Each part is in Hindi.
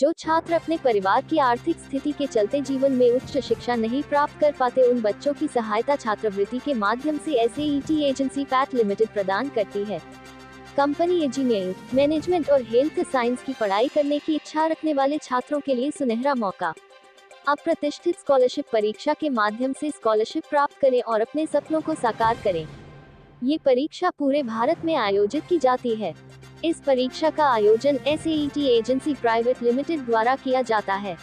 जो छात्र अपने परिवार की आर्थिक स्थिति के चलते जीवन में उच्च शिक्षा नहीं प्राप्त कर पाते, उन बच्चों की सहायता छात्रवृत्ति के माध्यम से SAET एजेंसी पैट लिमिटेड प्रदान करती है। कंपनी इंजीनियरिंग, मैनेजमेंट और हेल्थ साइंस की पढ़ाई करने की इच्छा रखने वाले छात्रों के लिए सुनहरा मौका। अप्रतिष्ठित स्कॉलरशिप परीक्षा के माध्यम से स्कॉलरशिप प्राप्त करें और अपने सपनों को साकार करें। ये परीक्षा पूरे भारत में आयोजित की जाती है। इस परीक्षा का आयोजन SAET एजेंसी प्राइवेट लिमिटेड द्वारा किया जाता है,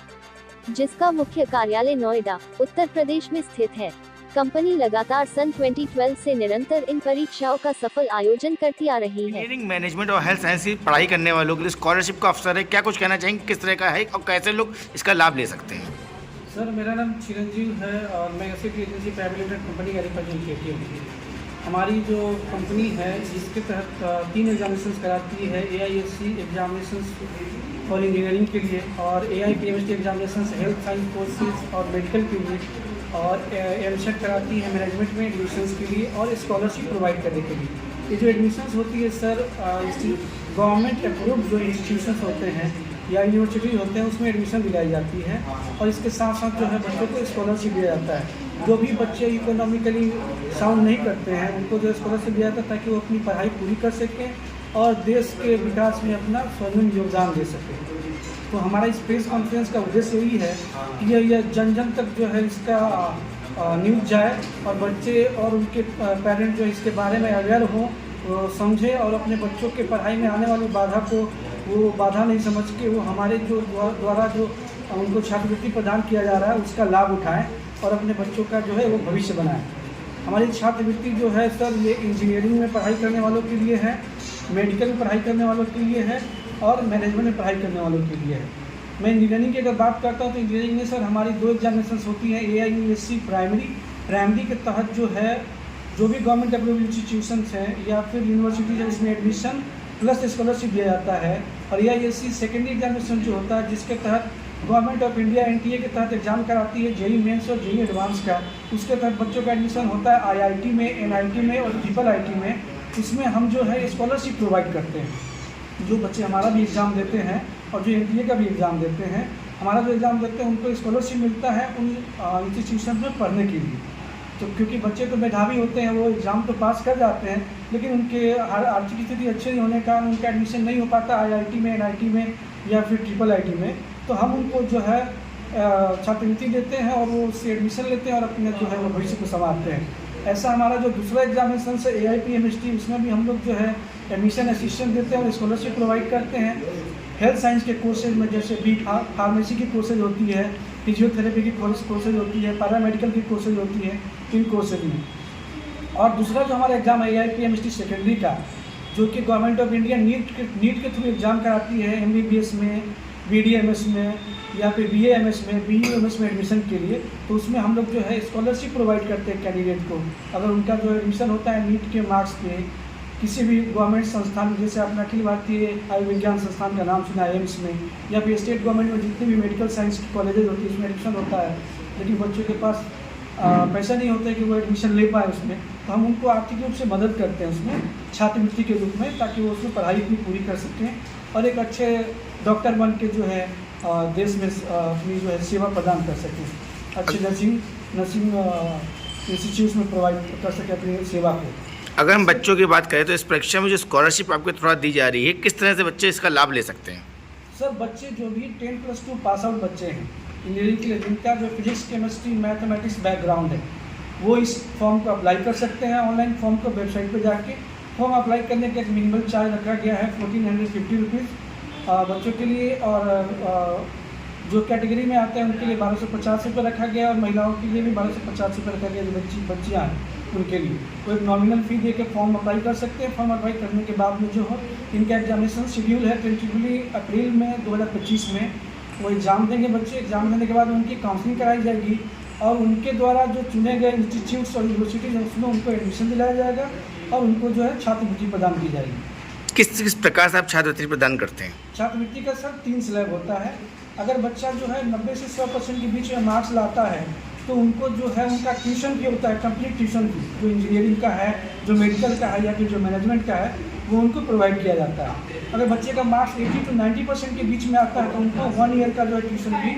जिसका मुख्य कार्यालय नोएडा, उत्तर प्रदेश में स्थित है। कंपनी लगातार सन 2012 से निरंतर इन परीक्षाओं का सफल आयोजन करती आ रही है। इंजीनियरिंग, मैनेजमेंट और हेल्थ साइंस की पढ़ाई करने वालों के लिए स्कॉलरशिप का अवसर है। क्या कुछ कहना चाहेंगे, किस तरह का है और कैसे लोग इसका लाभ ले सकते हैं? सर, मेरा नाम चिरंजीव है और मैं SAET agency private limited company का रिप्रेजेंटेटिव हूँ। हमारी जो कंपनी है जिसके तहत 3 एग्जामिनेशन कराती है, AISC एग्जामिनेशन फॉर इंजीनियरिंग के लिए और AIPMST examination health science courses और मेडिकल के लिए, और MSET कराती है मैनेजमेंट में एडमिशन्स के लिए और स्कॉलरशिप प्रोवाइड करने के लिए। ये जो एडमिशन्स होती है सर, गवर्नमेंट अप्रूव्ड जो इंस्टीट्यूशंस होते हैं या यूनिवर्सिटी होते हैं उसमें एडमिशन दिलाई जाती है और इसके साथ साथ जो है बच्चों को स्कॉलरशिप दिया जाता है। जो भी बच्चे इकोनॉमिकली साउंड नहीं करते हैं उनको जो स्कॉलरशिप दिया जाता है ताकि वो अपनी पढ़ाई पूरी कर सकें और देश के विकास में अपना स्वर्णिम योगदान दे सकें। तो हमारा इस प्रेस कॉन्फ्रेंस का उद्देश्य यही है कि यह जन जन तक जो है इसका न्यूज़ जाए और बच्चे और उनके पेरेंट जो इसके बारे में अवेयर हों, समझे और अपने बच्चों के पढ़ाई में आने वाली बाधा को वो बाधा नहीं समझ के वो हमारे जो द्वारा जो उनको छात्रवृत्ति प्रदान किया जा रहा है उसका लाभ उठाएं और अपने बच्चों का जो है वो भविष्य बनाएं। हमारी छात्रवृत्ति जो है सर, ये इंजीनियरिंग में पढ़ाई करने वालों के लिए है, मेडिकल में पढ़ाई करने वालों के लिए है और मैनेजमेंट में पढ़ाई करने वालों के लिए है। मैं इंजीनियरिंग की अगर बात करता हूँ तो इंजीनियरिंग में सर हमारी 2 एग्जामिनेशन होती हैं। AIUSC प्राइमरी के तहत जो है जो भी गवर्नमेंट अप्रूव्ड इंस्टीट्यूशंस हैं या फिर यूनिवर्सिटी है इसमें एडमिशन प्लस स्कॉलरशिप दिया जाता है, और AISC सेकेंडरी एग्जामिनेशन जो होता है जिसके तहत गवर्नमेंट ऑफ इंडिया NTA के तहत एग्जाम कराती है, JEE मेंस और JEE एडवांस का। उसके तहत बच्चों का एडमिशन होता है IIT में, NIT में और IIIT में। इसमें हम जो है स्कॉलरशिप प्रोवाइड करते हैं। जो बच्चे हमारा भी एग्ज़ाम देते हैं और जो NTA का भी एग्ज़ाम देते हैं, हमारा जो एग्ज़ाम देते हैं उनको स्कॉलरशिप मिलता है उन इंस्टीट्यूशन में पढ़ने के लिए। तो क्योंकि बच्चे तो मेधावी होते हैं, वो एग्ज़ाम तो पास कर जाते हैं लेकिन उनके आर्थिक स्थिति अच्छी नहीं होने का कारण उनका एडमिशन नहीं हो पाता IIT में, NIT में या फिर IIIT में। तो हम उनको जो है छात्रवृत्ति देते हैं और वो उससे एडमिशन लेते हैं और अपने जो है वो भविष्य को संवारते हैं। ऐसा हमारा जो दूसरा एग्जामिनेशन है AIPMST, उसमें भी हम लोग जो है एडमिशन असिस्टेंट देते हैं और स्कॉलरशिप प्रोवाइड करते हैं। हेल्थ साइंस के कोर्सेज में जैसे फार्मेसी की कोर्सेज होती है, फिजियोथेरेपी की कोर्सेज होती है, पैरामेडिकल की कोर्सेज होती है, इन कोर्सेज में। और दूसरा जो हमारा एग्ज़ाम है AIPMST सेकेंडरी का, जो कि गवर्नमेंट ऑफ इंडिया नीट के थ्रू एग्ज़ाम कराती है MBBS में, BDMS में या फिर BAMS में, BUMS में एडमिशन के लिए। तो उसमें हम लोग जो है स्कॉलरशिप प्रोवाइड करते हैं कैंडिडेट को। अगर उनका जो एडमिशन होता है नीट के मार्क्स पे किसी भी गवर्नमेंट संस्थान, जैसे अपना अखिल भारतीय आयुर्विज्ञान संस्थान का नाम सुना है, AIIMS में, या फिर स्टेट गवर्नमेंट में जितनी भी मेडिकल साइंस की कॉलेजेज होती है उसमें एडमिशन होता है, लेकिन बच्चों के पास पैसा नहीं होता है कि वो एडमिशन ले पाए उसमें, तो हम उनको आर्थिक रूप से मदद करते हैं उसमें छात्रवृत्ति के रूप में, ताकि वो उसमें पढ़ाई अपनी पूरी कर सकें और एक अच्छे डॉक्टर बन के जो है देश में अपनी जो है सेवा प्रदान कर सकें, अच्छे नर्सिंग इंस्टीट्यूट में प्रोवाइड कर सकें अपनी सेवा को। अगर हम बच्चों की बात करें तो इस परीक्षा में जो स्कॉलरशिप आपको थोड़ा दी जा रही है, किस तरह से बच्चे इसका लाभ ले सकते हैं? सर, बच्चे जो भी 10+2 पास आउट बच्चे हैं इंजीनियरिंग के लिए, जिनका जो फिजिक्स, केमिस्ट्री, मैथमेटिक्स बैकग्राउंड है, वो इस फॉर्म को अप्लाई कर सकते हैं। ऑनलाइन फॉर्म को वेबसाइट पर जाके फॉर्म अप्लाई करने का एक मिनिमल चार्ज रखा गया है 1450 रुपीज़ बच्चों के लिए, और जो कैटेगरी में आते हैं उनके लिए 1250 रुपये रखा गया और महिलाओं के लिए भी 1250 रुपये रखा गया। जो बच्चियाँ हैं उनके लिए वो एक नॉमिनल फ़ी दे के फॉर्म अप्लाई कर सकते हैं। फॉर्म अप्लाई करने के बाद में जो हो इनका एग्जामिनेशन शेड्यूल है टेंटेटिवली अप्रैल में 2025 में वो एग्ज़ाम देंगे बच्चे। एग्ज़ाम देने के बाद उनकी काउंसलिंग कराई जाएगी और उनके द्वारा जो चुने गए इंस्टीट्यूट्स और यूनिवर्सिटीज़ हैं उसमें उनको एडमिशन दिलाया जाएगा और उनको जो है छात्रवृत्ति प्रदान की जाएगी। किस प्रकार से आप छात्रवृत्ति प्रदान करते हैं? छात्रवृत्ति का सर 3 स्लैब होता है। अगर बच्चा जो है 90 से 100% के बीच में मार्क्स लाता है तो उनको जो है उनका ट्यूशन फी होता है, कंप्लीट ट्यूशन फी, जो इंजीनियरिंग का है, जो मेडिकल का है या फिर जो मैनेजमेंट का है, वो उनको प्रोवाइड किया जाता है। अगर बच्चे का मार्क्स 80 to 90% के बीच में आता है तो उनको 1 ईयर का जो है ट्यूशन भी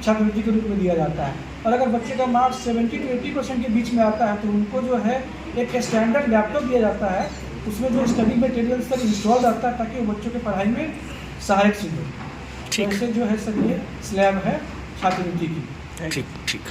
छात्रवृत्ति के रूप में दिया जाता है। और अगर बच्चे का मार्क्स 70 to 80% के बीच में आता है तो उनको जो है एक स्टैंडर्ड लैपटॉप दिया जाता है, उसमें जो स्टडी मटेरियल सर इंस्टॉल रहता है ताकि वो बच्चों की पढ़ाई में सहायक सिद्ध हो। ठीक। ऐसे जो है सर ये स्लैब है छात्रवृत्ति की। ठीक ठीक।